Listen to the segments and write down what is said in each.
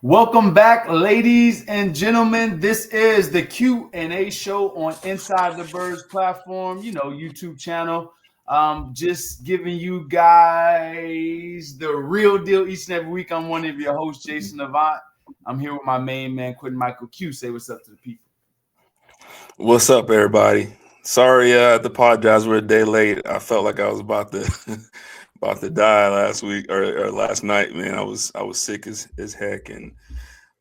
Welcome back, ladies and gentlemen. This is the Q&A show on Inside the Birds platform, YouTube channel. Just giving you guys the real deal each and every week. I'm one of your hosts, Jason Avant. I'm here with my main man, Quintin Mikell. Q, say what's up to the people. What's up, everybody? Sorry, I had to apologize. We're a day late. I felt like I was about to about to die last week or last night, man. I was sick as heck,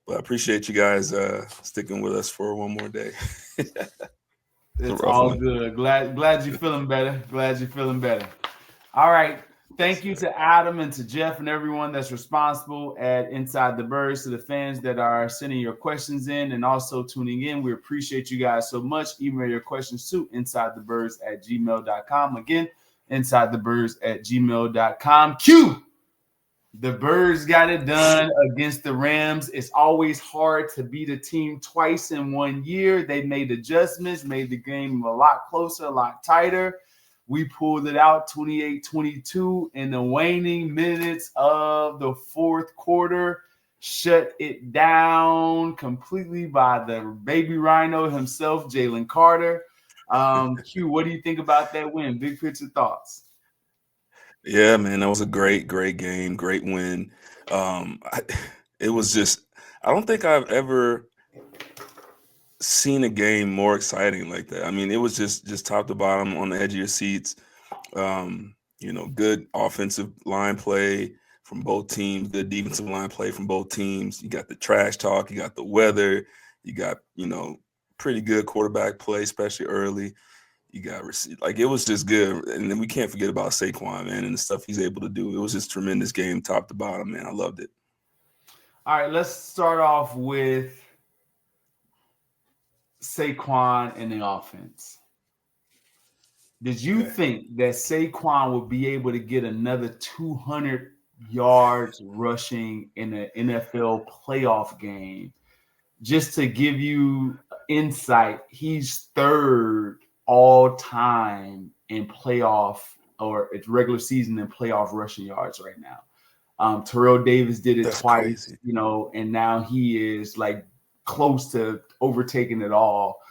but I appreciate you guys sticking with us for one more day. It's all good. Glad you're feeling better. All right. Thank you to Adam and to Jeff and everyone that's responsible at Inside the Birds, to the fans that are sending your questions in and also tuning in. We appreciate you guys so much. Email your questions to insidethebirds@gmail.com. Again, insidethebirds@gmail.com. Q! The Birds got it done against the Rams. It's always hard to beat a team twice in 1 year. They made adjustments, made the game a lot closer, a lot tighter. We pulled it out 28-22 in the waning minutes of the fourth quarter. Shut it down completely by the baby rhino himself, Jalen Carter. Q, what do you think about that win? Big picture thoughts. Yeah, man, that was a great game, great win. It was just, I don't think I've ever seen a game more exciting like that. I mean, it was just top to bottom on the edge of your seats. Good offensive line play from both teams, good defensive line play from both teams. You got the trash talk, you got the weather, you got, pretty good quarterback play, especially early. You got like, it was just good. And then we can't forget about Saquon, man, and the stuff he's able to do. It was just a tremendous game, top to bottom, man. I loved it. All right, let's start off with Saquon and the offense. Did you think that Saquon would be able to get another 200 yards rushing in an NFL playoff game? Just to give you insight, he's third all time in playoff or it's regular season and playoff rushing yards right now. Terrell Davis did it twice, crazy. And now he is like close to overtaking it all.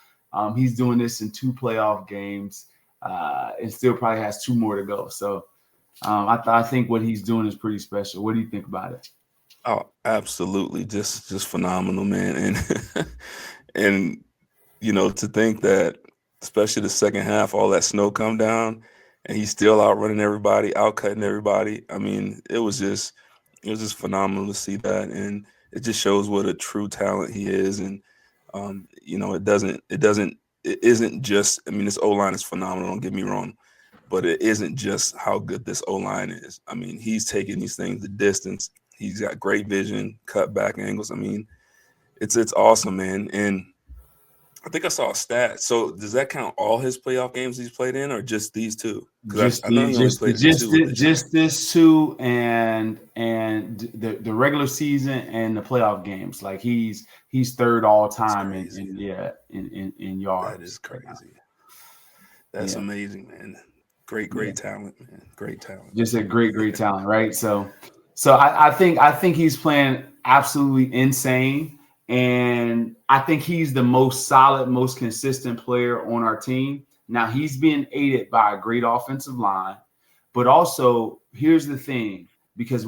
He's doing this in 2 playoff games and still probably has 2 more to go. So I think what he's doing is pretty special. What do you think about it? Oh, absolutely. Just phenomenal, man. And to think that, especially the second half, all that snow come down and he's still outrunning everybody, outcutting everybody. I mean, it was just phenomenal to see that. And it just shows what a true talent he is. And, it isn't just, I mean, this O-line is phenomenal. Don't get me wrong, but it isn't just how good this O-line is. I mean, he's taking these things the distance. He's got great vision, cut back angles. I mean, it's awesome, man. And I think I saw a stat. So does that count all his playoff games he's played in, or just these 2? Just this 2 and the regular season and the playoff games. Like he's third all time in yards. That is crazy. That's amazing, man. Great talent, man. Great talent. Just a great talent, right? So I think he's playing absolutely insane. And I think he's the most solid, most consistent player on our team. Now, he's being aided by a great offensive line. But also, here's the thing, because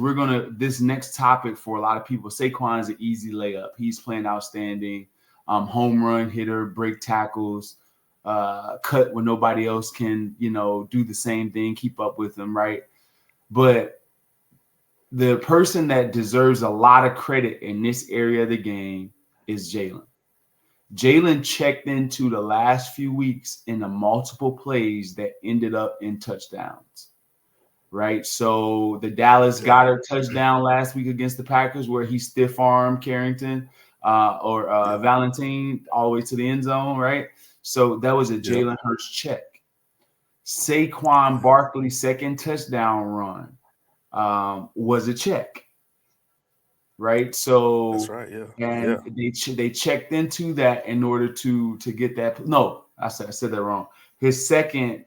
this next topic for a lot of people, Saquon is an easy layup. He's playing outstanding, home run hitter, break tackles, cut when nobody else can, do the same thing, keep up with him, right? But the person that deserves a lot of credit in this area of the game is Jalen. Jalen checked into the last few weeks in the multiple plays that ended up in touchdowns, right? So the Dallas Goedert touchdown last week against the Packers where he stiff-armed Carrington or Valentine all the way to the end zone, right? So that was a JalenHurts check. Saquon Barkley's second touchdown run was a check, right? So that's right, and they checked into that in order to get that. No, I said that wrong. His second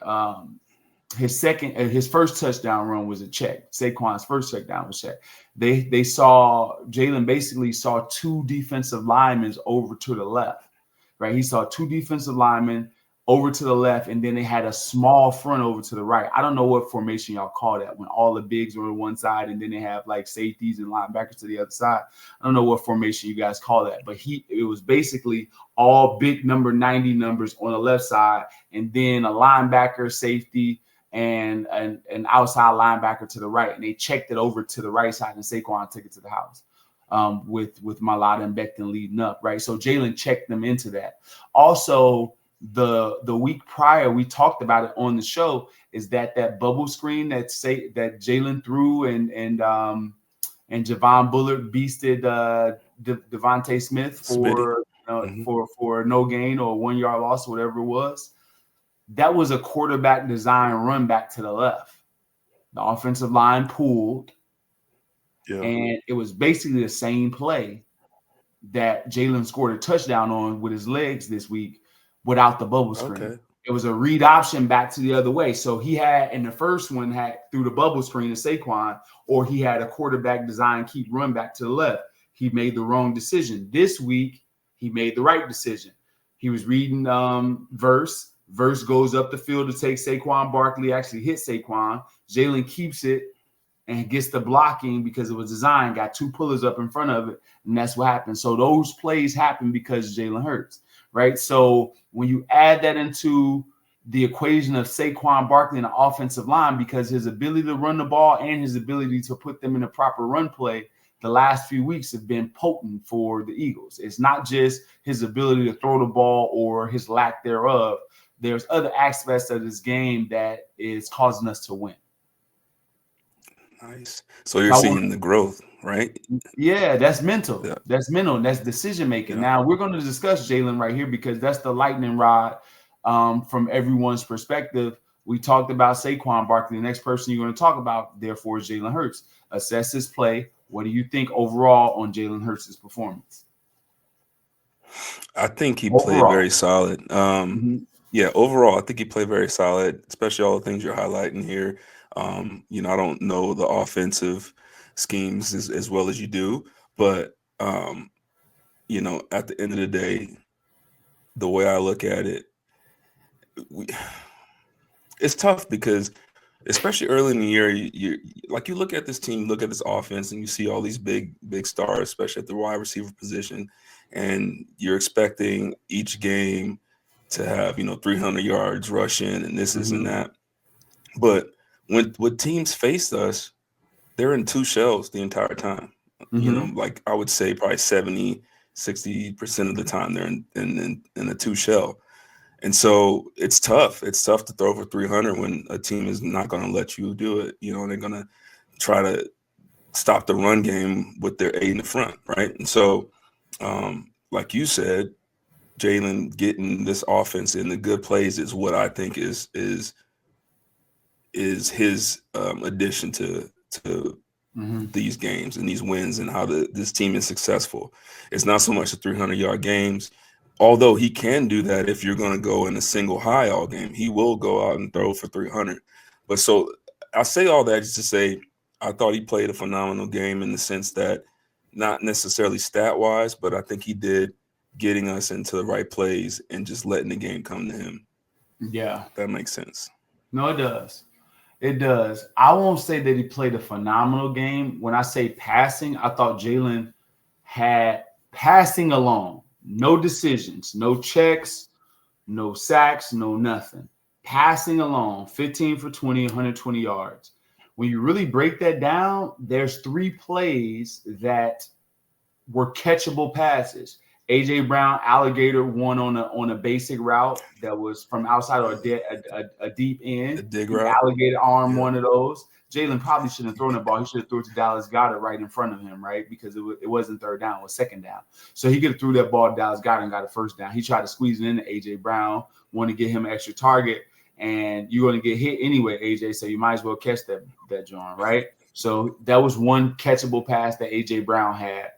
his first touchdown run was a check. Saquon's first touchdown was check. They saw Jalen basically saw two defensive linemen over to the left, right? He saw two defensive linemen over to the left, and then they had a small front over to the right. I don't know what formation y'all call that when all the bigs are on one side and then they have like safeties and linebackers to the other side. I don't know what formation you guys call that, but it was basically all big number 90 numbers on the left side, and then a linebacker, safety, and an outside linebacker to the right, and they checked it over to the right side, and Saquon took it to the house with Malata and Becton leading up, right? So Jalen checked them into that. Also, the week prior, we talked about it on the show, is that bubble screen that Jalen threw and Javon Bullard beasted Devontae Smith for no gain or 1 yard loss, or whatever it was. That was a quarterback design run back to the left. The offensive line pulled, and it was basically the same play that Jalen scored a touchdown on with his legs this week without the bubble screen. Okay. It was a read option back to the other way. So he had, in the first one, had through the bubble screen to Saquon, or he had a quarterback design keep run back to the left. He made the wrong decision. This week, he made the right decision. He was reading verse. Verse goes up the field to take Saquon Barkley, actually hit Saquon. Jalen keeps it and gets the blocking because it was designed, got two pullers up in front of it, and that's what happened. So those plays happen because Jalen Hurts, right? So when you add that into the equation of Saquon Barkley and the offensive line, because his ability to run the ball and his ability to put them in a proper run play, the last few weeks have been potent for the Eagles. It's not just his ability to throw the ball or his lack thereof. There's other aspects of this game that is causing us to win. Nice. So you're seeing the growth, right? Yeah, that's mental. Yeah. That's mental. That's decision making. Yeah. Now we're going to discuss Jalen right here because that's the lightning rod from everyone's perspective. We talked about Saquon Barkley. The next person you're going to talk about, therefore, is Jalen Hurts. Assess his play. What do you think overall on Jalen Hurts' performance? I think he played very solid. Yeah, overall, I think he played very solid, especially all the things you're highlighting here. I don't know the offensive schemes as well as you do, but, at the end of the day, the way I look at it, it's tough because especially early in the year, you look at this team, look at this offense, and you see all these big stars, especially at the wide receiver position, and you're expecting each game to have 300 yards rushing and this and that. But when teams face us, they're in two shells the entire time. I would say probably 70-60% of the time they're in a two shell. And so it's tough. It's tough to throw for 300 when a team is not going to let you do it. They're going to try to stop the run game with their 8 in the front, right? And so, like you said, Jalen getting this offense in the good plays is what I think is his addition to these games and these wins and how this team is successful. It's not so much the 300-yard games, although he can do that if you're going to go in a single high all game. He will go out and throw for 300. But so I say all that just to say I thought he played a phenomenal game in the sense that not necessarily stat-wise, but I think he did, getting us into the right plays and just letting the game come to him. Yeah. That makes sense. No, it does. It does. I won't say that he played a phenomenal game. When I say passing, I thought Jalen had passing alone. No decisions, no checks, no sacks, no nothing. Passing alone, 15 for 20, 120 yards. When you really break that down, there's 3 plays that were catchable passes. A.J. Brown, alligator, one on a basic route that was from outside or a deep end. A dig route. Alligator arm, one of those. Jalen probably shouldn't have thrown the ball. He should have thrown it to Dallas Goedert right in front of him, right? Because it wasn't third down, it was second down. So he could have threw that ball to Dallas Goedert and got a first down. He tried to squeeze it into A.J. Brown, wanted to get him an extra target, and you're going to get hit anyway, A.J., so you might as well catch that joint, right? So that was one catchable pass that A.J. Brown had.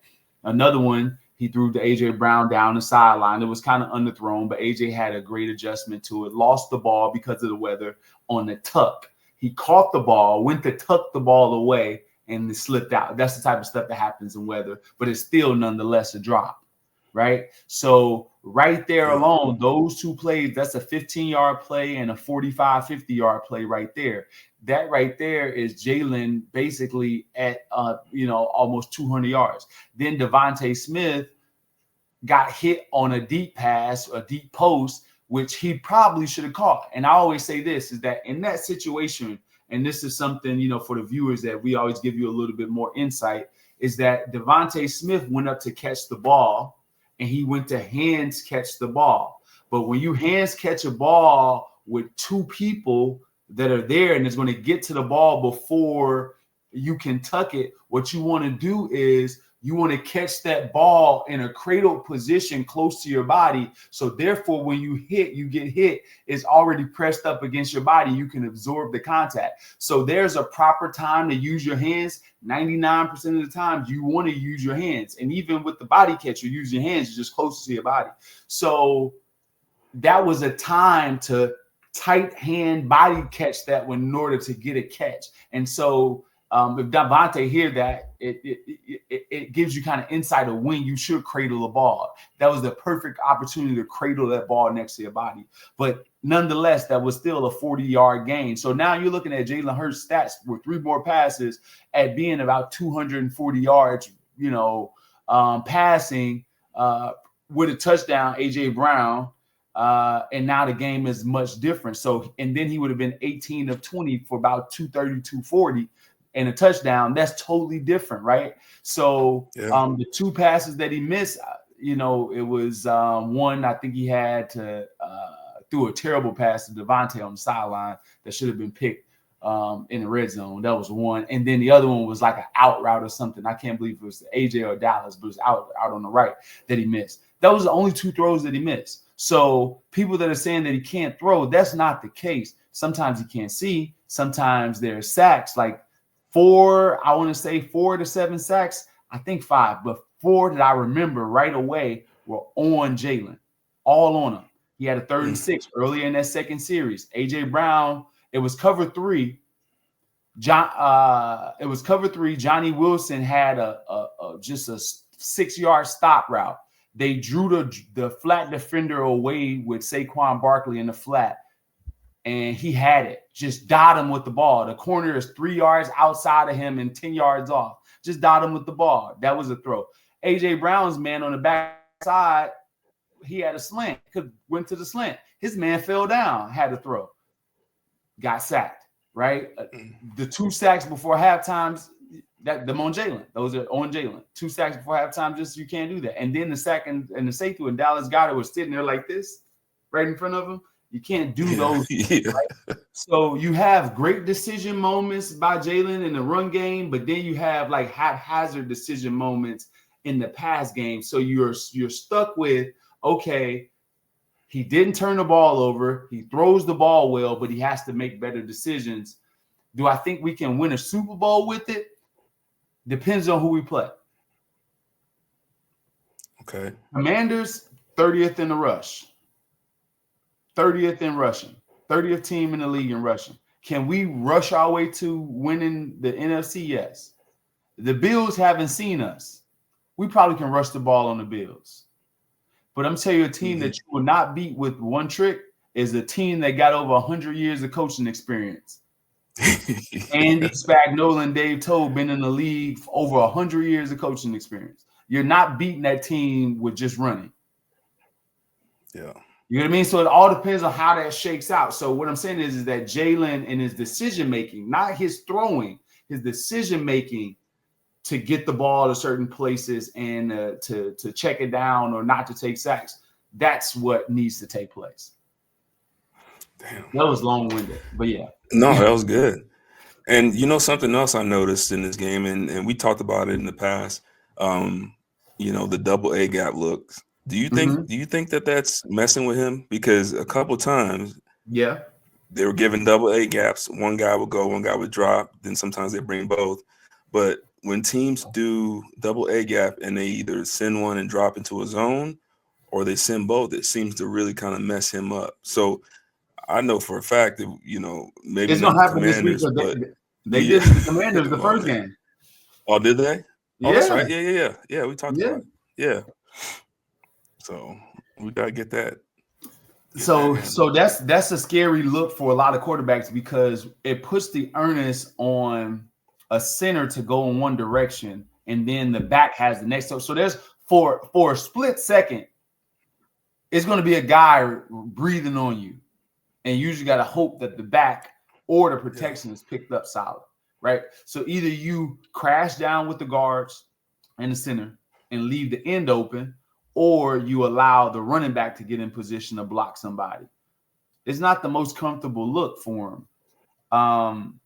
Another one, He threw to A.J. Brown down the sideline. It was kind of underthrown, but A.J. had a great adjustment to it. Lost the ball because of the weather on the tuck. He caught the ball, went to tuck the ball away, and it slipped out. That's the type of stuff that happens in weather, but it's still nonetheless a drop, right? So right there alone, those two plays, that's a 15-yard play and a 45, 50-yard play right there. That right there is Jalen basically at, almost 200 yards. Then Devontae Smith got hit on a deep pass, a deep post, which he probably should have caught. And I always say this, is that in that situation, and this is something, for the viewers that we always give you a little bit more insight, is that Devontae Smith went up to catch the ball, and he went to hands catch the ball. But when you hands catch a ball with two people that are there and it's going to get to the ball before you can tuck it, what you want to do is you want to catch that ball in a cradle position close to your body. So therefore, when you get hit, it's already pressed up against your body. You can absorb the contact. So there's a proper time to use your hands. 99% of the time, you want to use your hands. And even with the body catch, you use your hands just close to your body. So that was a time to tight hand body catch that one in order to get a catch. And so if Devontae hear that, it gives you kind of insight of when you should cradle the ball. That was the perfect opportunity to cradle that ball next to your body. But nonetheless, that was still a 40-yard gain. So now you're looking at JalenHurts stats with 3 more passes at being about 240 yards, passing with a touchdown, A.J. Brown. And now the game is much different. So, and then he would have been 18 of 20 for about 230, 240. And a touchdown, that's totally different, right? So the 2 passes that he missed, it was one, I think he had to threw a terrible pass to Devontae on the sideline that should have been picked in the red zone. That was one. And then the other one was like an out route or something. I can't believe it was AJ or Dallas, but it was out on the right that he missed. That was the only 2 throws that he missed. So people that are saying that he can't throw, that's not the case. Sometimes he can't see. Sometimes there's sacks, like 4 to 7 sacks. I think 5, but 4 that I remember right away were on Jalen, all on him. He had a 3rd and 6 earlier in that second series. A.J. Brown, it was cover 3. It was cover 3. Johnny Wilson had just a 6-yard stop route. They drew the flat defender away with Saquon Barkley in the flat, and he had it. Just dot him with the ball. The corner is 3 yards outside of him and 10 yards off. Just dot him with the ball. That was a throw. A.J. Brown's man on the back side, he had a slant. Went to the slant. His man fell down, had to throw. Got sacked, right? The 2 sacks before halftime, them on Jalen. Those are on Jalen. 2 sacks before halftime, just you can't do that. And then the sack and the safety when Dallas Goedert was sitting there like this, right in front of him. You can't do those. Right? So you have great decision moments by Jalen in the run game, but then you have like haphazard decision moments in the pass game. So you're stuck with, okay, he didn't turn the ball over. He throws the ball well, but he has to make better decisions. Do I think we can win a Super Bowl with it? Depends on who we play. Okay. Commanders, 30th in the rush. 30th in rushing. 30th team in the league in rushing. Can we rush our way to winning the NFC? Yes. The Bills haven't seen us. We probably can rush the ball on the Bills. But I'm telling you, a team that you will not beat with one trick is a team that got over 100 years of coaching experience. Andy Spagnuolo and Dave Tobe been in the league for over 100 years of coaching experience. You're not beating that team with just running. Yeah. You know what I mean? So it all depends on how that shakes out. So what I'm saying is that Jalen and his decision-making, not his throwing, his decision-making to get the ball to certain places and to check it down or not to take sacks, that's what needs to take place. Damn. That was long-winded, but yeah. No, that was good. And something else I noticed in this game, and we talked about it in the past, the double A gap looks. Do you think that that's messing with him? Because a couple times, they were giving double A gaps. One guy would go, one guy would drop. Then sometimes they bring both. But when teams do double A gap and they either send one and drop into a zone or they send both, it seems to really kind of mess him up. So I know for a fact that, maybe It's not gonna the happen this week. Commanders, but They did the Commanders the Come on, first man. game. Oh, did they? Yeah. Oh, that's right. Yeah. We talked about it. Yeah. So we gotta get that. So that's a scary look for a lot of quarterbacks because it puts the onus on a center to go in one direction and then the back has the next. So there's for a split second, it's going to be a guy breathing on you, and you usually got to hope that the back or the protection is picked up solid, right? So either you crash down with the guards and the center and leave the end open, or you allow the running back to get in position to block somebody. It's not the most comfortable look for him.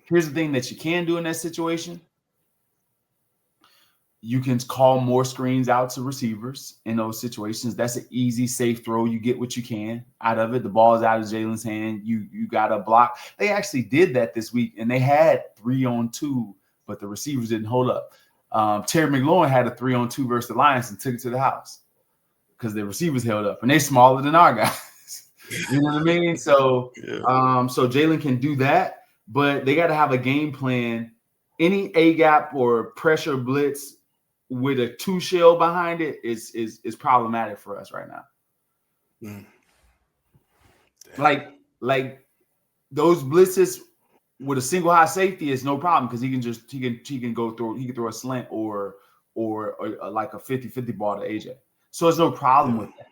Here's the thing that you can do in that situation. You can call more screens out to receivers in those situations. That's an easy, safe throw. You get what you can out of it. The ball is out of Jalen's hand. You got to block. They actually did that this week, and they had 3-on-2, but the receivers didn't hold up. Terry McLaurin had a 3-on-2 versus the Lions and took it to the house because the receivers held up, and they're smaller than our guys. You know what I mean? So, so Jalen can do that, but they got to have a game plan. Any A gap or pressure blitz with a 2 shell behind it is problematic for us right now. Like those blitzes with a single high safety is no problem because he can throw a slant or like a 50-50 ball to AJ. So it's no problem with that.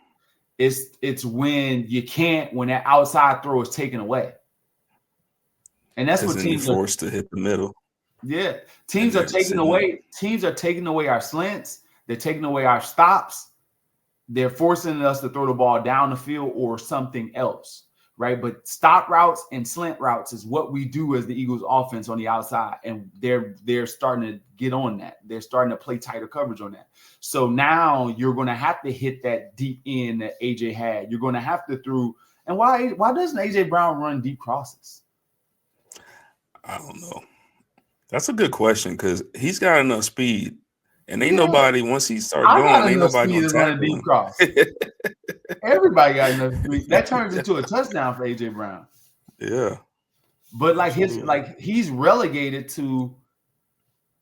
It's when that outside throw is taken away. And that's what teams are forced to hit the middle. Yeah. Teams are taking away our slants. They're taking away our stops. They're forcing us to throw the ball down the field or something else, right? But stop routes and slant routes is what we do as the Eagles offense on the outside. And they're starting to get on that. They're starting to play tighter coverage on that. So now you're going to have to hit that deep end that AJ had. You're going to have to throw. And why doesn't AJ Brown run deep crosses? I don't know. That's a good question because he's got enough speed, and ain't nobody once he starts going, ain't nobody gonna tackle him. Cross. Everybody got enough speed. That turns into a touchdown for AJ Brown. Yeah, but he's relegated to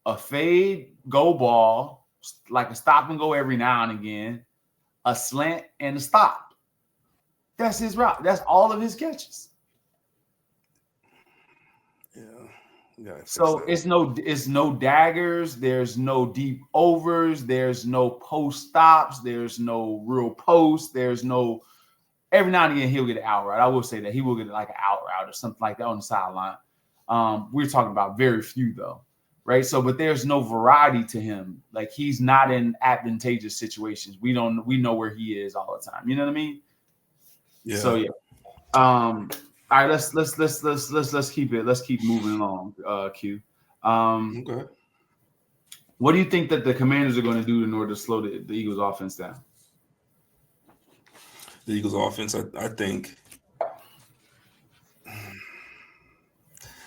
a fade go ball, like a stop and go every now and again, a slant and a stop. That's his route. That's all of his catches. So it's no daggers, there's no deep overs, there's no post stops, there's no real post, there's no every now and again he'll get an out route. I will say that he will get like an out route or something like that on the sideline. We're talking about very few though, right? So, but there's no variety to him. Like he's not in advantageous situations. We know where he is all the time. You know what I mean? Yeah. So yeah. All right, let's keep moving along. Q. Okay. What do you think that the Commanders are going to do in order to slow the Eagles offense down? The Eagles offense, I think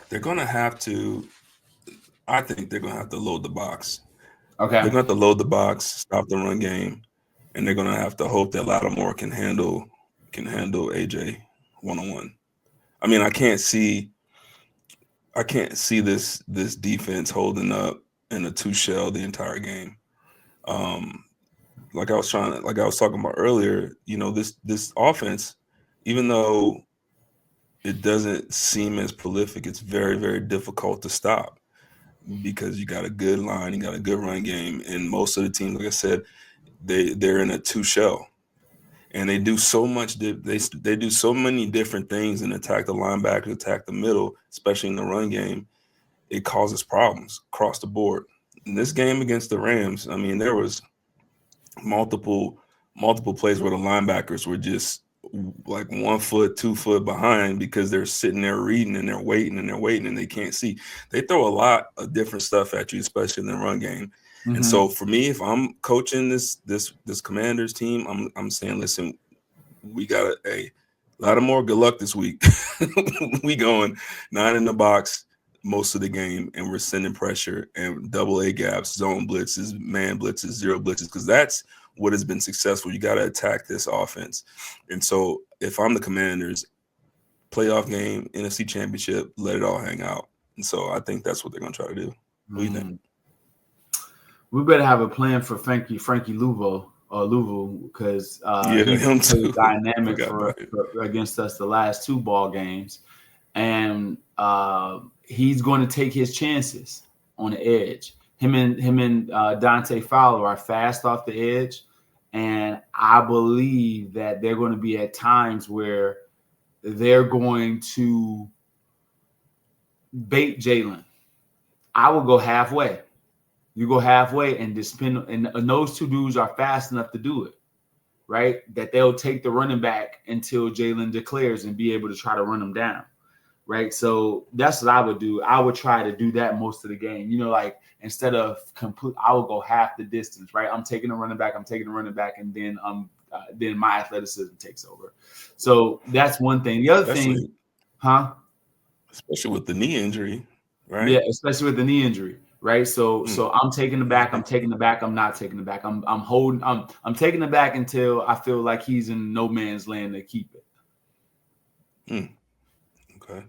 they're going to have to. I think they're going to have to load the box. Okay. They're going to have to load the box, stop the run game, and they're going to have to hope that Lattimore can handle AJ one-on-one. I mean, I can't see this defense holding up in a 2 shell the entire game. Like I was talking about earlier, this offense, even though it doesn't seem as prolific, it's very, very difficult to stop because you got a good line, you got a good run game, and most of the teams, like I said, they're in a 2 shell. And they do so much. They do so many different things and attack the linebacker, attack the middle, especially in the run game. It causes problems across the board. In this game against the Rams, I mean, there was multiple plays where the linebackers were just like 1 foot, 2 foot behind because they're sitting there reading and they're waiting and they can't see. They throw a lot of different stuff at you, especially in the run game. And so for me, if I'm coaching this Commanders team, I'm saying, listen, we got a lot of more good luck this week. We going 9 in the box, most of the game, and we're sending pressure and double A gaps, zone blitzes, man blitzes, zero blitzes, because that's what has been successful. You got to attack this offense. And so if I'm the Commanders, playoff game, NFC Championship, let it all hang out. And so I think that's what they're going to try to do. What do you think? We better have a plan for Frankie Louisville, because him too. Dynamic for against us the last 2 ball games, and he's going to take his chances on the edge. Him and Dante Fowler are fast off the edge, and I believe that they're going to be at times where they're going to bait Jalen. I will go halfway. You go halfway and and those 2 dudes are fast enough to do it, right? That they'll take the running back until Jalen declares and be able to try to run them down, right? So that's what I would do. I would try to do that most of the game. Like instead of I would go half the distance, right? I'm taking the running back, and then my athleticism takes over. So that's one thing. The other thing, especially with the knee injury, right? Yeah, especially with the knee injury. Right. So I'm taking the back. I'm taking the back. I'm not taking the back. I'm holding. I'm taking the back until I feel like he's in no man's land to keep it. Okay.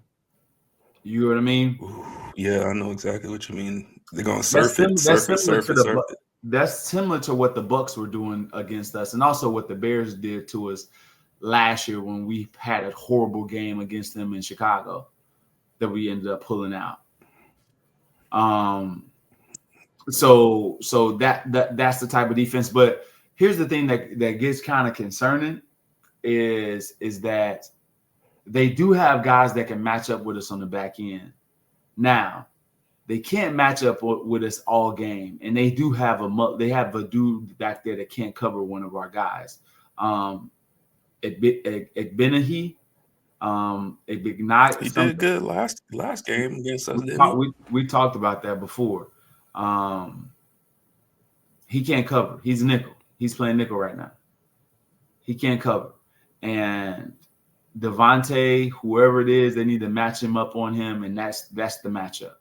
You know what I mean? Ooh, yeah, I know exactly what you mean. They're going to surf it. That's similar to what the Bucs were doing against us, and also what the Bears did to us last year when we had a horrible game against them in Chicago that we ended up pulling out. So that's the type of defense. But here's the thing that gets kind of concerning is that they do have guys that can match up with us on the back end. Now, they can't match up with us all game, and they do have a dude back there that can't cover one of our guys. Igbenahi. He did good last game against us. We talked about that before. He can't cover. He's nickel. He's playing nickel right now. He can't cover. And Devontae, whoever it is, they need to match him up on him, and that's the matchup.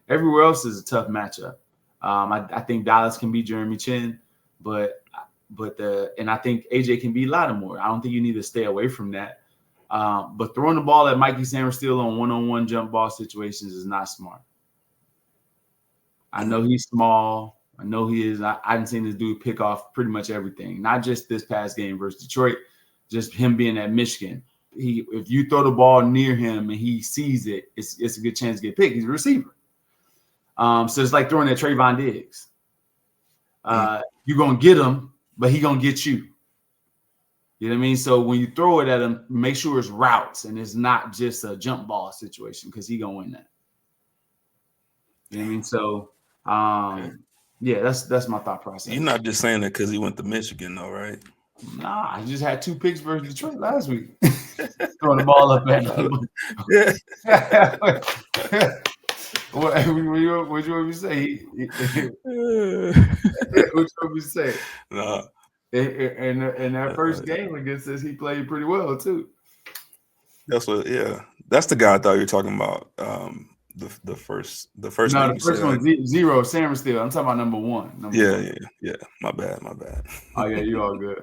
Everywhere else is a tough matchup. I think Dallas can beat Jeremy Chin, and I think AJ can beat Lattimore. I don't think you need to stay away from that. But throwing the ball at Mikey Sainristil on one-on-one jump ball situations is not smart. I know he's small. I know he is. I haven't seen this dude pick off pretty much everything, not just this past game versus Detroit, just him being at Michigan. If you throw the ball near him and he sees it, it's a good chance to get picked. He's a receiver. So it's like throwing at Trayvon Diggs. You're going to get him, but he's going to get you. You know what I mean? So when you throw it at him, make sure it's routes and it's not just a jump ball situation because he's going to win that. You know what I mean? So, yeah, that's my thought process. You're not just saying that because he went to Michigan, though, right? Nah, I just had 2 picks versus Detroit last week. Throwing the ball up at him. What you want me to say? What you want me to say? Nah. In that first game against us, he played pretty well too. That's the guy I thought you were talking about. The first. No, the first one 0. Sainristil. I'm talking about number 1. Yeah. My bad. Oh yeah, you all good.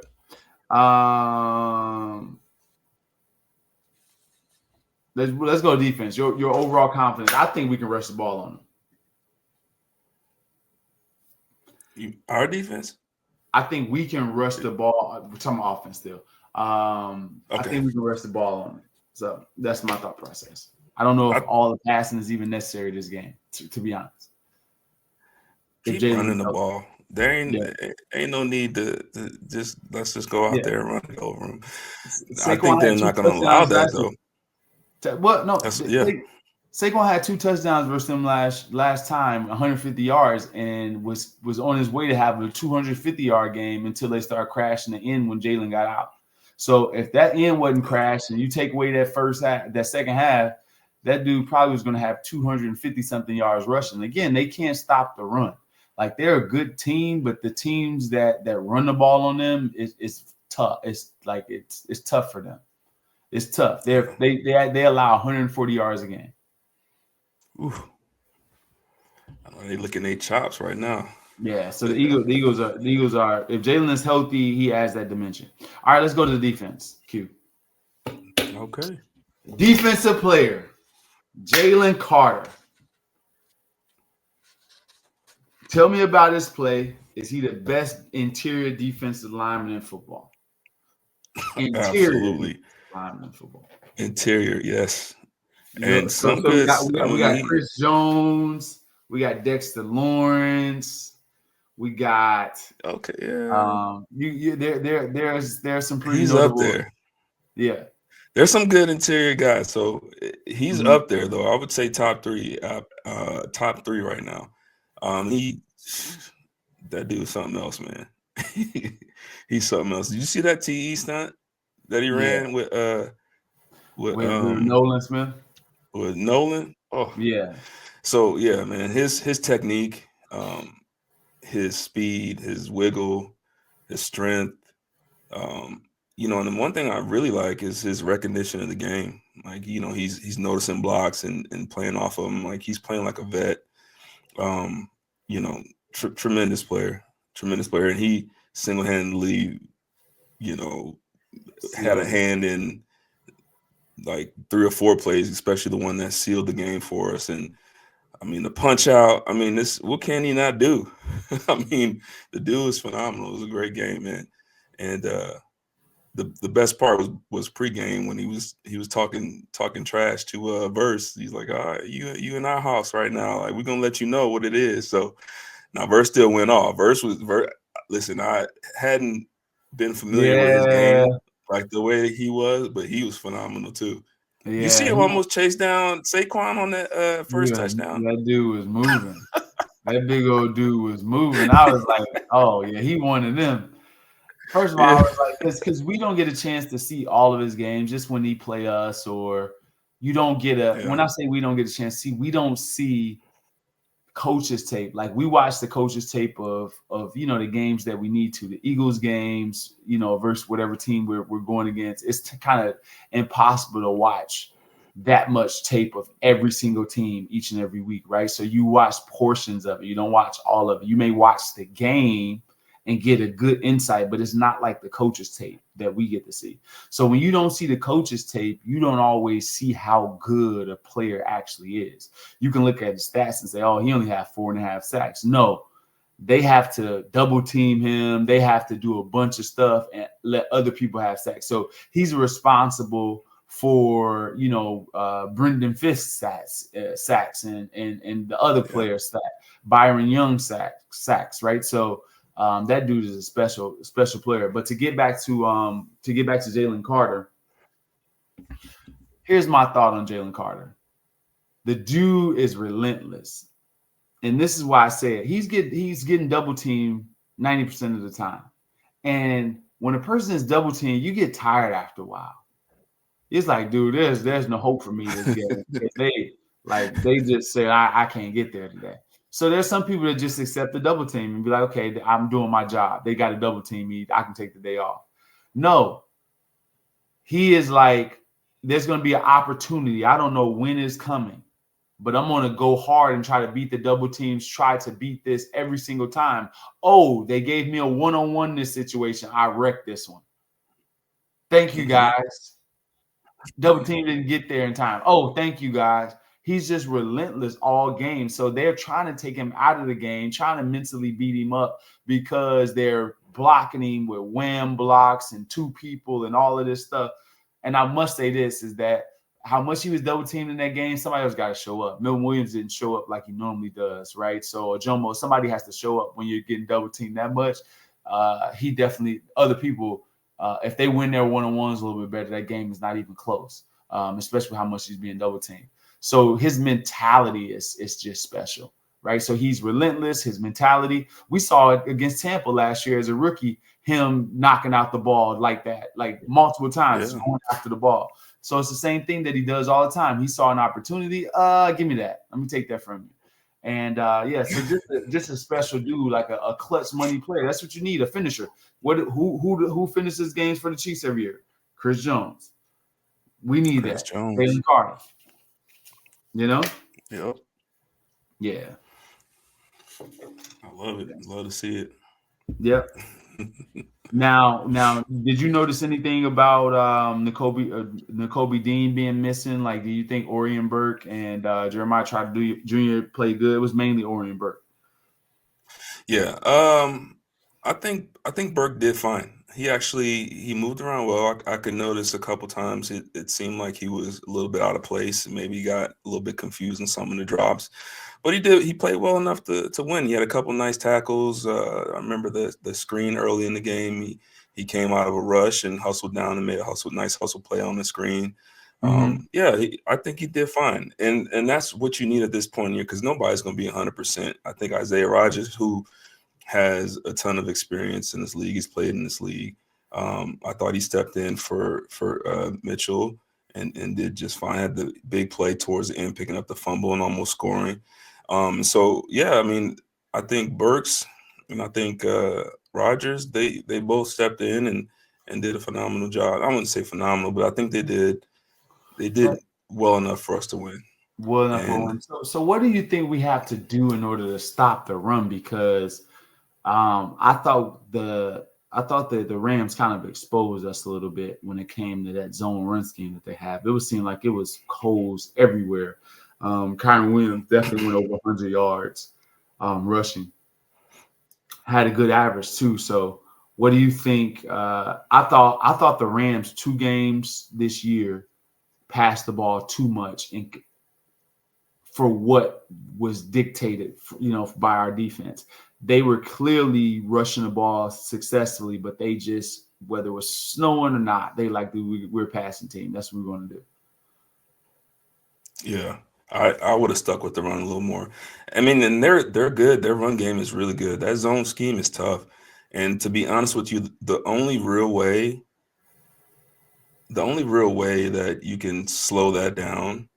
Let's go defense. Your overall confidence. I think we can rush the ball on them. Our defense. I think we can rush the ball. We're talking offense still. I think we can rush the ball on it. So that's my thought process. I don't know if all the passing is even necessary this game, to be honest. Keep running the ball. There ain't no need to just let's just go out there and run it over them. I think they're not going to allow that though. Saquon had 2 touchdowns versus them last time, 150 yards, and was on his way to have a 250-yard game until they started crashing the end when Jalen got out. So if that end wasn't crashed and you take away that second half, that dude probably was going to have 250-something yards rushing. Again, they can't stop the run. Like, they're a good team, but the teams that run the ball on them is tough. It's tough for them. It's tough. They allow 140 yards a game. Ooh. I know they looking their chops right now. Yeah, so the Eagles are. If Jalen is healthy, he adds that dimension. All right, let's go to the defense. Q. Okay. Defensive player, Jalen Carter. Tell me about his play. Is he the best interior defensive lineman in football? Interior Absolutely. lineman in football. Interior, yes. You know, And so some we good. got I we mean, got Chris Jones, we got Dexter Lawrence, we got okay, yeah. there's some pretty He's up notable. there. Yeah. There's some good interior guys. So he's Mhm. up there, though. I would say top three right now. He that dude's something else, man. He's something else. Did you see that TE stunt that he Yeah. ran with with Nolan Smith. with Nolan? Oh, Yeah. so yeah, man. His technique, his speed, his wiggle, his strength. And the one thing I really like is his recognition of the game. Like, he's noticing blocks and playing off of them. Like, he's playing like a vet. Um, tremendous player, and he single-handedly, had a hand in like 3 or 4 plays, especially the one that sealed the game for us. And I mean, the punch out. I mean, what can he not do? I mean, the dude is phenomenal. It was a great game, man. And the best part was pregame when he was talking trash to Verse. He's like, all right, you in our house right now. Like, we're gonna let you know what it is. So now Verse still went off. Listen, I hadn't been familiar with his Yeah. game like the way he was, but he was phenomenal too. You see Yeah. him almost chase down Saquon on that first touchdown? That dude was moving. That big old dude was moving. I was like, oh yeah, he one of them. First of all, I Yeah. was like, because we don't get a chance to see all of his games just when he play us, or you don't get when I say we don't get a chance to see, we don't see coaches tape. Like, we watch the coaches tape of the games that we need to, the Eagles games, versus whatever team we're going against. It's kind of impossible to watch that much tape of every single team each and every week, right? So you watch portions of it. You don't watch all of it. You may watch the game and get a good insight, but it's not like the coaches tape that we get to see. So when you don't see the coaches tape, you don't always see how good a player actually is. You can look at his stats and say, oh, he only had 4.5 sacks. No, they have to double team him. They have to do a bunch of stuff and let other people have sacks. So he's responsible for Brendan Fisk's sacks and the other players' sacks, Byron Young sacks, right? So that dude is a special player. But to get back to Jalen Carter, here's my thought on Jalen Carter. The dude is relentless, and this is why I say it. He's getting double teamed 90% of the time, and when a person is double teamed, you get tired after a while. It's like, dude, there's no hope for me this game. They just say I can't get there today. So there's some people that just accept the double team and be like, okay, I'm doing my job. They got to double team me. I can take the day off. No, he is like, there's going to be an opportunity. I don't know when it's coming, but I'm going to go hard and try to beat the double teams, try to beat this every single time. Oh, they gave me a one-on-one in this situation. I wrecked this one. Thank you, guys. Double team didn't get there in time. Oh, thank you, guys. He's just relentless all game. So they're trying to take him out of the game, trying to mentally beat him up because they're blocking him with wham blocks and 2 people and all of this stuff. And I must say this is that how much he was double teamed in that game, somebody else got to show up. Milton Williams didn't show up like he normally does, right? So Jomo, somebody has to show up when you're getting double teamed that much. He definitely, other people, if they win their one-on-ones a little bit better, that game is not even close, especially how much he's being double teamed. So his mentality is just special, right? So he's relentless, his mentality. We saw it against Tampa last year as a rookie, him knocking out the ball like that, like multiple times, going after the ball. So it's the same thing that he does all the time. He saw an opportunity. Give me that. Let me take that from you. And so just a special dude, like a clutch money player. That's what you need, a finisher. Who finishes games for the Chiefs every year? Chris Jones. We need that. Jones. Jalen Carter. Yep. Yeah. I love it. Love to see it. Yep. Now, did you notice anything about N'Kobe Dean being missing? Like, do you think Orion Burke and Jeremiah Trotter Jr. played good? It was mainly Orion Burke. Yeah. I think Burke did fine. He moved around well. I could notice a couple times it seemed like he was a little bit out of place. Maybe he got a little bit confused in some of the drops. But he played well enough to win. He had a couple nice tackles. I remember the screen early in the game. He came out of a rush and hustled down and made a nice hustle play on the screen. Yeah, I think he did fine. And that's what you need at this point in the year, because nobody's going to be 100%. I think Isaiah Rodgers, who has a ton of experience in this league, he's played in this league. I thought he stepped in for Mitchell and did just fine. Had the big play towards the end, picking up the fumble and almost scoring. So yeah, I mean, I think Burks and I think Rodgers, they both stepped in and did a phenomenal job. I wouldn't say phenomenal, but I think they did well enough for us to win. Well enough for one. So what do you think we have to do in order to stop the run? Because I thought the Rams kind of exposed us a little bit when it came to that zone run scheme that they have. It seemed like it was holes everywhere. Kyron Williams definitely went over 100 yards rushing. Had a good average too. So what do you think? I thought the Rams 2 games this year passed the ball too much and for what was dictated, by our defense. They were clearly rushing the ball successfully, but they just, whether it was snowing or not, they we're a passing team. That's what we're going to do. Yeah, I would have stuck with the run a little more. I mean, and they're good. Their run game is really good. That zone scheme is tough. And to be honest with you, the only real way that you can slow that down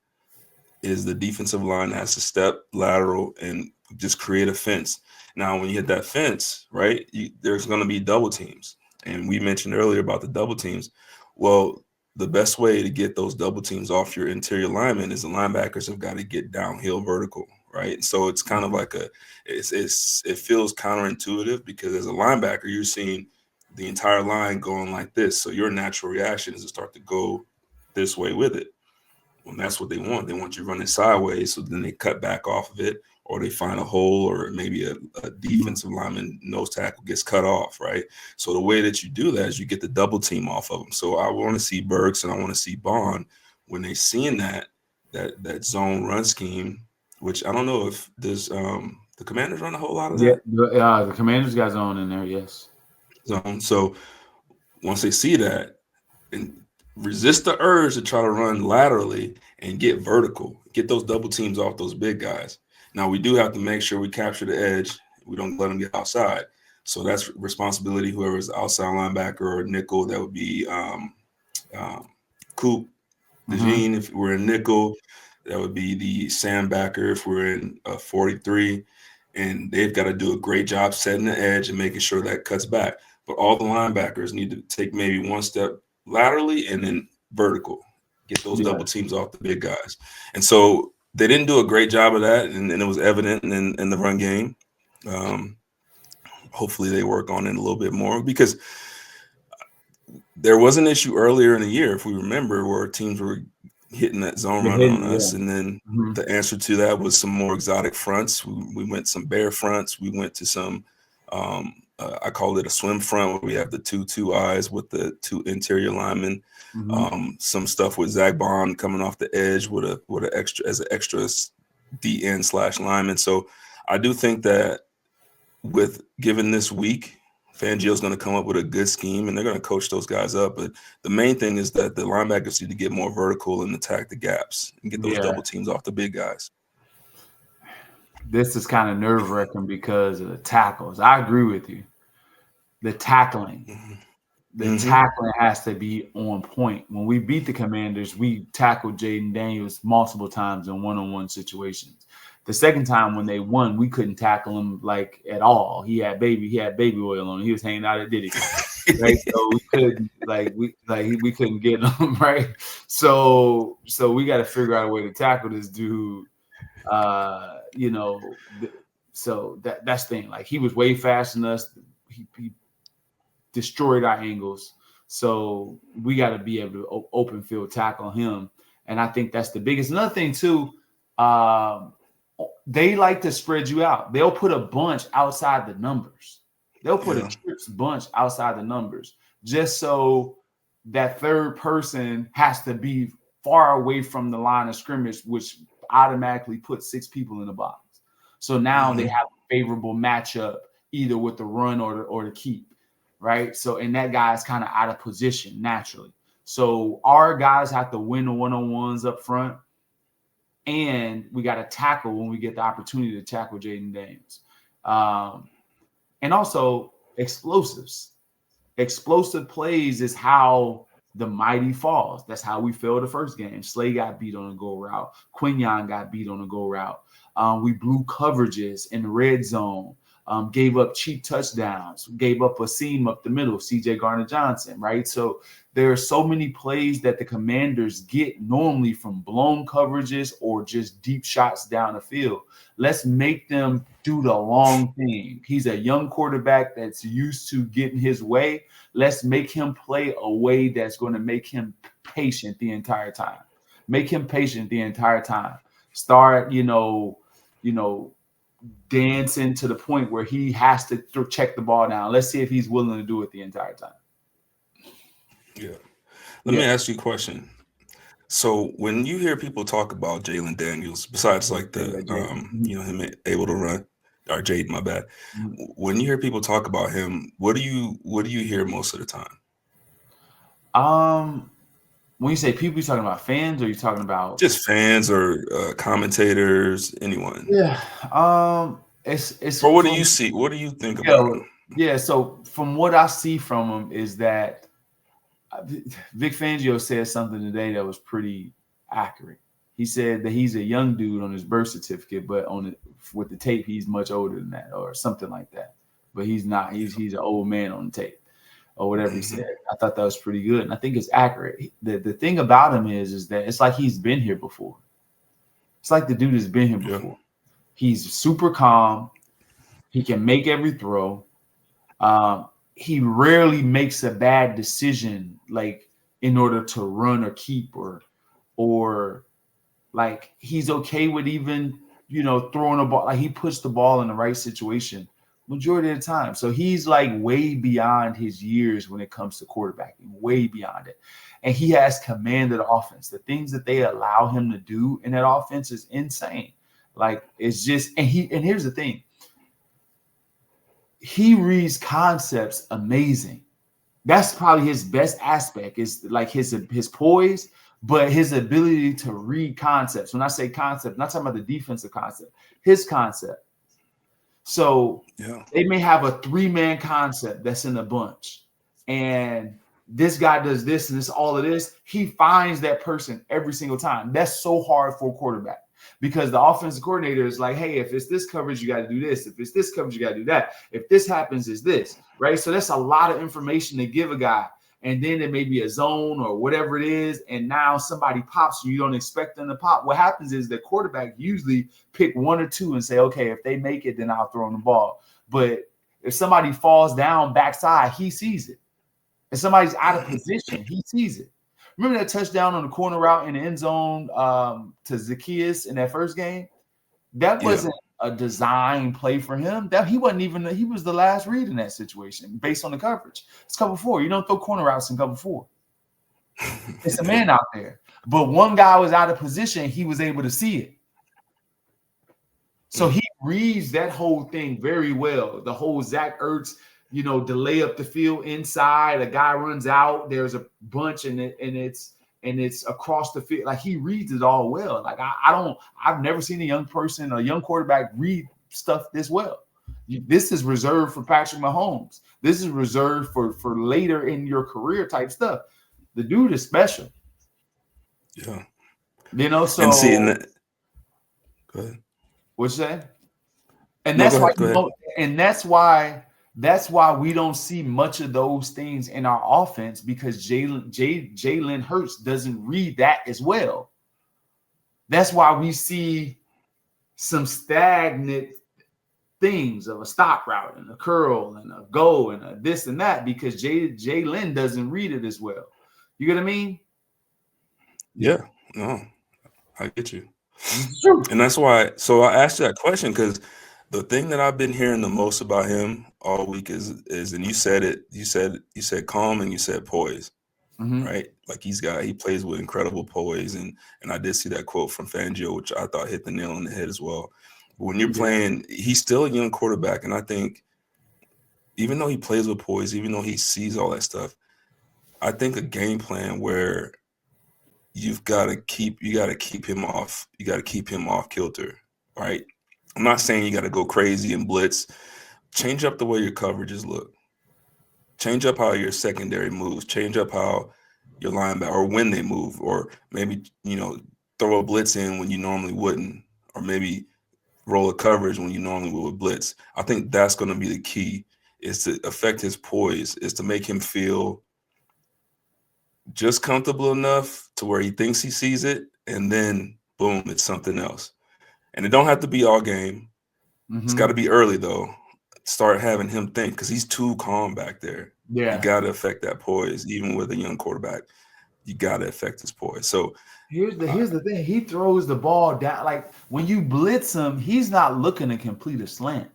is the defensive line has to step lateral and just create a fence. Now, when you hit that fence, right, there's going to be double teams. And we mentioned earlier about the double teams. Well, the best way to get those double teams off your interior linemen is the linebackers have got to get downhill vertical, right? So it's kind of like it feels counterintuitive, because as a linebacker, you're seeing the entire line going like this. So your natural reaction is to start to go this way with it. Well, that's what they want. They want you running sideways, so then they cut back off of it, or they find a hole, or maybe a defensive lineman nose tackle gets cut off, right? So the way that you do that is you get the double team off of them. So I want to see Burks and I want to see Bond when they seeing that zone run scheme, which I don't know if there's the Commanders run a whole lot of that. Yeah, the Commanders got zone in there, yes. Zone. So once they see that, and resist the urge to try to run laterally and get vertical, get those double teams off those big guys. Now, we do have to make sure we capture the edge. We don't let them get outside. So that's responsibility, whoever's the outside linebacker or nickel. That would be Coop, DeJean. If we're in nickel, that would be the sandbacker if we're in 43. And they've got to do a great job setting the edge and making sure that cuts back. But all the linebackers need to take maybe one step laterally and then vertical, get those double teams off the big guys. And so they didn't do a great job of that, and it was evident in the run game. Hopefully they work on it a little bit more, because there was an issue earlier in the year, if we remember, where teams were hitting that zone run on us. And then the answer to that was some more exotic fronts. We went some bear fronts. We went to some I call it a swim front, where we have the two eyes with the 2 interior linemen. Some stuff with Zach Bond coming off the edge with an extra DN / lineman. So I do think that given this week, Fangio's going to come up with a good scheme, and they're going to coach those guys up. But the main thing is that the linebackers need to get more vertical and attack the gaps and get those double teams off the big guys. This is kind of nerve-wracking because of the tackles. I agree with you. The tackling. Tackling has to be on point. When we beat the Commanders, we tackled Jaden Daniels multiple times in one-on-one situations. The second time when they won, we couldn't tackle him at all. He had baby oil on. He was hanging out at Diddy. Right? So we couldn't get him, right? So we got to figure out a way to tackle this dude You know, so that's the thing. Like he was way faster than us. He destroyed our angles. So we got to be able to open field tackle him. And I think that's the biggest. Another thing too, they like to spread you out. They'll put a bunch outside the numbers. They'll put a trips bunch outside the numbers just so that third person has to be far away from the line of scrimmage, which automatically puts 6 people in the box. So now they have a favorable matchup either with the run or the keep, right? So, and that guy's kind of out of position naturally. So our guys have to win the one-on-ones up front, and we got to tackle when we get the opportunity to tackle Jaden Daniels. And also explosives. Explosive plays is how the mighty falls. That's how we fell the first game. Slay got beat on a go route. Quintin got beat on a go route. We blew coverages in the red zone. Gave up cheap touchdowns, gave up a seam up the middle, CJ Garner-Johnson, right? So there are so many plays that the Commanders get normally from blown coverages or just deep shots down the field. Let's make them do the long thing. He's a young quarterback that's used to getting his way. Let's make him play a way that's going to make him patient the entire time. Make him patient the entire time. Start, dancing to the point where he has to check the ball down. Let's see if he's willing to do it the entire time. Yeah. Let me ask you a question. So when you hear people talk about Jalen Daniels, besides like the him able to run, or Jade, my bad. When you hear people talk about him, what do you hear most of the time? When you say people, you talking about fans, or you talking about just fans or commentators, anyone? Yeah. It's. Or what do you see? What do you think about him? Yeah. So from what I see from him is that Vic Fangio said something today that was pretty accurate. He said that he's a young dude on his birth certificate, but with the tape, he's much older than that, or something like that. But he's not. He's an old man on the tape, or whatever he said. I thought that was pretty good, and I think it's accurate. The thing about him is that it's like he's been here before. It's like the dude has been here before. Yeah. He's super calm. He can make every throw. He rarely makes a bad decision, like in order to run or keep or like he's okay with even, throwing a ball. Like he puts the ball in the right situation majority of the time. So he's like way beyond his years when it comes to quarterbacking, way beyond it. And he has command of the offense. The things that they allow him to do in that offense is insane. Like it's just, and here's the thing. He reads concepts amazing. That's probably his best aspect, is like his poise, but his ability to read concepts. When I say concept, I'm not talking about the defensive concept, his concept. So they may have a 3-man concept that's in a bunch, and this guy does this and this, all of this. He finds that person every single time. That's so hard for a quarterback, because the offensive coordinator is like, hey, if it's this coverage, you got to do this. If it's this coverage, you got to do that. If this happens, is this, right? So that's a lot of information to give a guy. And then there may be a zone or whatever it is, and now somebody pops you don't expect them to pop. What happens is the quarterback usually pick 1 or 2 and say, okay, if they make it, then I'll throw them the ball. But if somebody falls down backside, he sees it. If somebody's out of position, he sees it. Remember that touchdown on the corner route in the end zone to Zacchaeus in that first game? That wasn't a design play for him. That he was the last read in that situation based on the coverage. It's cover 4. You don't throw corner routes in cover 4. It's a man out there. But one guy was out of position. He was able to see it. So he reads that whole thing very well. The whole Zach Ertz, delay up the field inside. A guy runs out. There's a bunch and it's across the field. Like he reads it all well. Like I've never seen a young quarterback read stuff this well. This is reserved for Patrick Mahomes. This is reserved for later in your career type stuff. The dude is special. Yeah. So and seeing that. Go ahead. What's that? And that's why we don't see much of those things in our offense, because JalenHurts doesn't read that as well. That's why we see some stagnant things of a stop route and a curl and a go and a this and that because Jalen doesn't read it as well. You get what I mean? Yeah, no, I get you. And that's why. So I asked you that question because the thing that I've been hearing the most about him all week is, and you said it. You said calm and you said poise, right? Like he plays with incredible poise, and I did see that quote from Fangio, which I thought hit the nail on the head as well. But when you're playing, he's still a young quarterback, and I think even though he plays with poise, even though he sees all that stuff, I think a game plan where you got to keep him off. You got to keep him off kilter, right? I'm not saying you got to go crazy and blitz. Change up the way your coverages look. Change up how your secondary moves. Change up how your linebacker, or when they move, or maybe throw a blitz in when you normally wouldn't, or maybe roll a coverage when you normally would blitz. I think that's going to be the key, is to affect his poise, is to make him feel just comfortable enough to where he thinks he sees it, and then boom, it's something else. And it don't have to be all game. It's got to be early though. Start having him think, because he's too calm back there. Yeah, you got to affect that poise, even with a young quarterback. You got to affect his poise. So here's the thing: he throws the ball down. Like when you blitz him, he's not looking to complete a slant.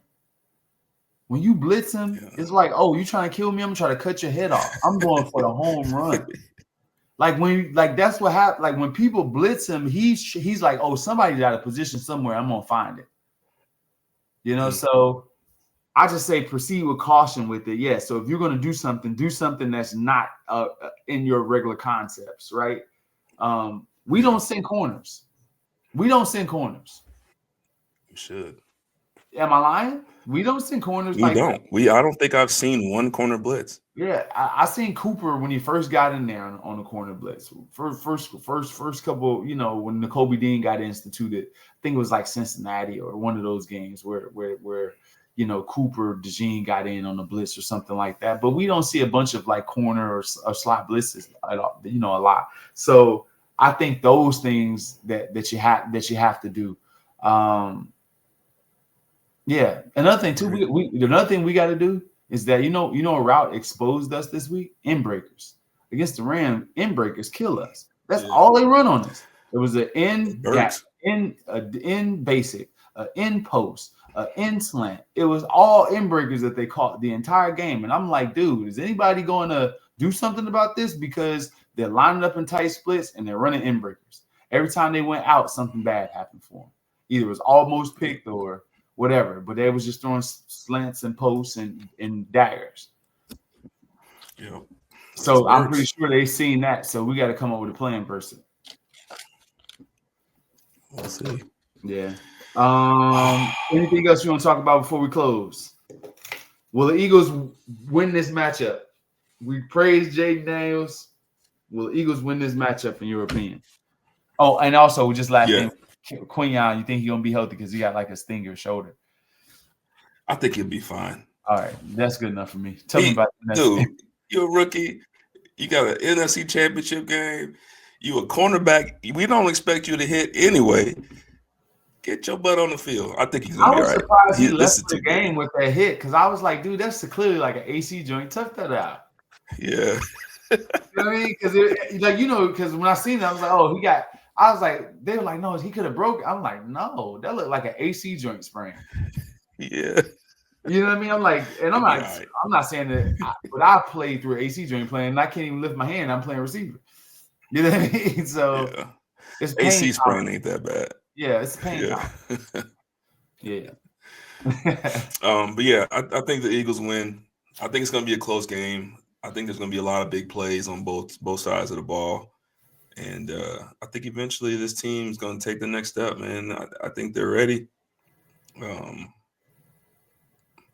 When you blitz him, it's like, oh, you trying to kill me? I'm trying to cut your head off. I'm going for the home run. Like that's what happened. Like when people blitz him, he's like, oh, somebody's out of position somewhere. I'm gonna find it. So I just say proceed with caution with it. Yeah. So if you're gonna do something that's not in your regular concepts, right? We don't send corners. You should. Am I lying? We don't send corners. We don't. I don't think I've seen one corner blitz. Yeah, I seen Cooper when he first got in there on the corner blitz. First couple, when N'Kobe Dean got instituted, I think it was like Cincinnati or one of those games where Cooper DeJean got in on the blitz or something like that. But we don't see a bunch of like corner or slot blitzes at all, a lot. So I think those things that you have to do. Yeah. Another thing too, another thing we got to do is that a route exposed us this week. End breakers against the Rams. End breakers kill us. That's all they run on us. It was an end gap, end basic, end post, end slant. It was all end breakers that they caught the entire game. And I'm like, dude, is anybody going to do something about this? Because they're lining up in tight splits and they're running end breakers. Every time they went out, something bad happened for them. Either it was almost picked or whatever, but they was just throwing slants and posts and daggers. Yeah. So I'm pretty sure they've seen that. So we got to come up with a plan, person. We'll see. Yeah. Anything else you want to talk about before we close? Will the Eagles win this matchup? We praise Jaden Daniels. Will the Eagles win this matchup in your opinion? Oh, and also just last thing. Quintin, you think he's gonna be healthy because he got like a stinger shoulder? I think he'll be fine. All right, that's good enough for me. Tell me about the dude. You're a rookie. You got an NFC Championship game. You a cornerback. We don't expect you to hit anyway. Get your butt on the field. I think he's gonna be all right. I was surprised he left the game with that hit because I was like, dude, that's clearly like an AC joint. Tough that out. Yeah. You know what I mean? Because when I seen that, I was like, oh, I was like, they were like, no, he could have broke. I'm like, no, that looked like an AC joint sprain. Yeah. You know what I mean? I'm like, and I'm like, right. I'm not saying that, but I played through an AC joint playing, and I can't even lift my hand. I'm playing receiver. You know what I mean? So it's pain AC sprain ain't that bad. Yeah, it's pain. Yeah. But yeah, I think the Eagles win. I think it's going to be a close game. I think there's going to be a lot of big plays on both sides of the ball. And I think eventually this team is going to take the next step, man. I think they're ready.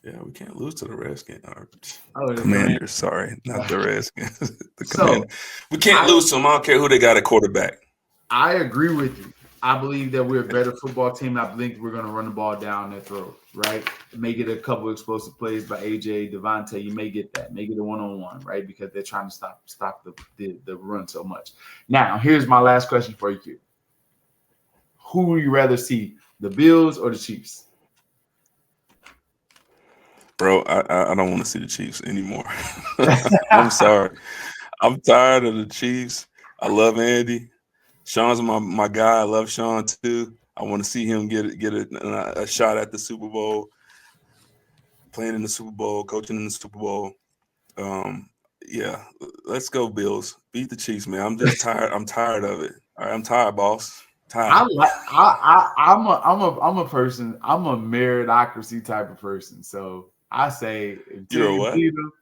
Yeah, we can't lose to the Redskins. Commanders, sorry, not the Redskins. The Commanders. We can't lose to them. I don't care who they got at quarterback. I agree with you. I believe that we're a better football team. I think we're going to run the ball down their throat, right? May get a couple of explosive plays by AJ, Devontae. You may get that. May get a one-on-one, right? Because they're trying to stop the run so much. Now, here's my last question for you. Who would you rather see, The Bills or the Chiefs? Bro, I don't want to see the Chiefs anymore. I'm sorry. I'm tired of the Chiefs. I love Andy. Sean's my guy. I love Sean too. I want to see him get a shot at the Super Bowl, playing in the Super Bowl, coaching in the Super Bowl. Yeah, let's go Bills. Beat the Chiefs, man. I'm just tired. I'm tired of it. All right, I'm tired, boss. Tired. I'm a person. I'm a meritocracy type of person. So I say until You're a you what? beat them,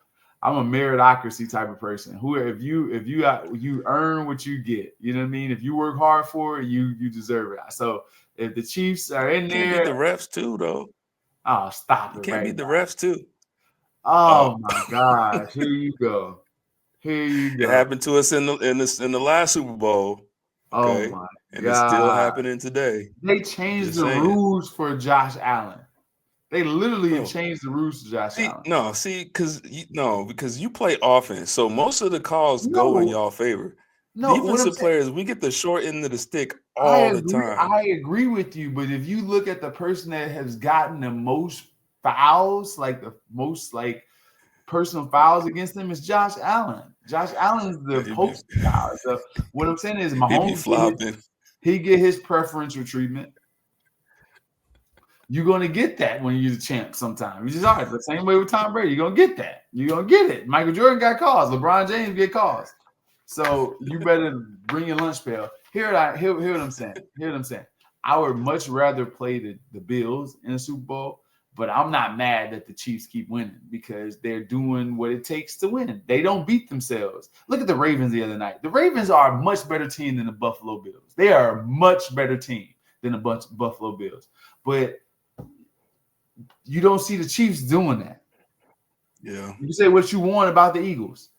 I'm a meritocracy type of person. Who if you earn what you get, you know what I mean? If you work hard for it, you deserve it. So if the Chiefs are in You can't beat the there, refs too, though. oh stop You it can't right beat the now. refs too. Oh my gosh, here you go. Here you It go. happened to us in the last Super Bowl. Oh Okay, my and it's still God. happening today. They changed Just the saying, rules for Josh Allen. They literally have bro. changed the rules to Josh Allen. Because you play offense, so most of the calls go in No, y'all favor. no. What I'm Defensive saying, players, we get the short end of the stick I all the agree. time. I agree with you. But if you look at the person that has gotten the most fouls, like the most like personal fouls against them, is Josh Allen. Josh Allen is the He be poster child. So what I'm saying is, he be Mahomes flopping. he get his preferential treatment. You're gonna get that when you're the champ sometimes. Which is all right. The same way with Tom Brady. You're gonna get that. You're gonna get it. Michael Jordan got calls. LeBron James get calls. So you better bring your lunch pail. Hear what I'm saying. Hear what I'm saying. I would much rather play the Bills in the Super Bowl, but I'm not mad that the Chiefs keep winning because they're doing what it takes to win. They don't beat themselves. Look at the Ravens the other night. The Ravens are a much better team than the Buffalo Bills. They are a much better team than the Buffalo Bills. But you don't see the Chiefs doing that. Yeah. You can say what you want about the Eagles.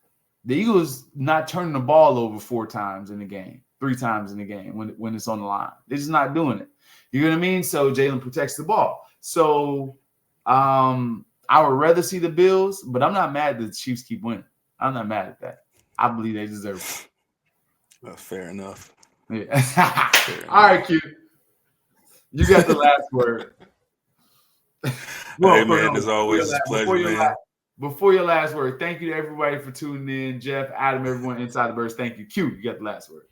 The Eagles not turning the ball over 4 times in the game, 3 times in the game when it's on the line. They're just not doing it. You know what I mean? So Jalen protects the ball. So I would rather see the Bills, but I'm not mad that the Chiefs keep winning. I'm not mad at that. I believe they deserve Well, fair enough. it. Yeah. All right, Q. You got the last word. Hey, man, as always, it's a pleasure, man. Before your last word, thank you to everybody for tuning in. Jeff, Adam, everyone inside the Burst. Thank you. Q, you got the last word.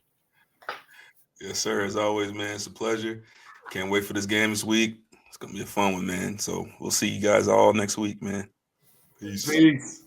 Yes, sir. As always, man, it's a pleasure. Can't wait for this game this week. It's going to be a fun one, man. So we'll see you guys all next week, man. Peace. Peace.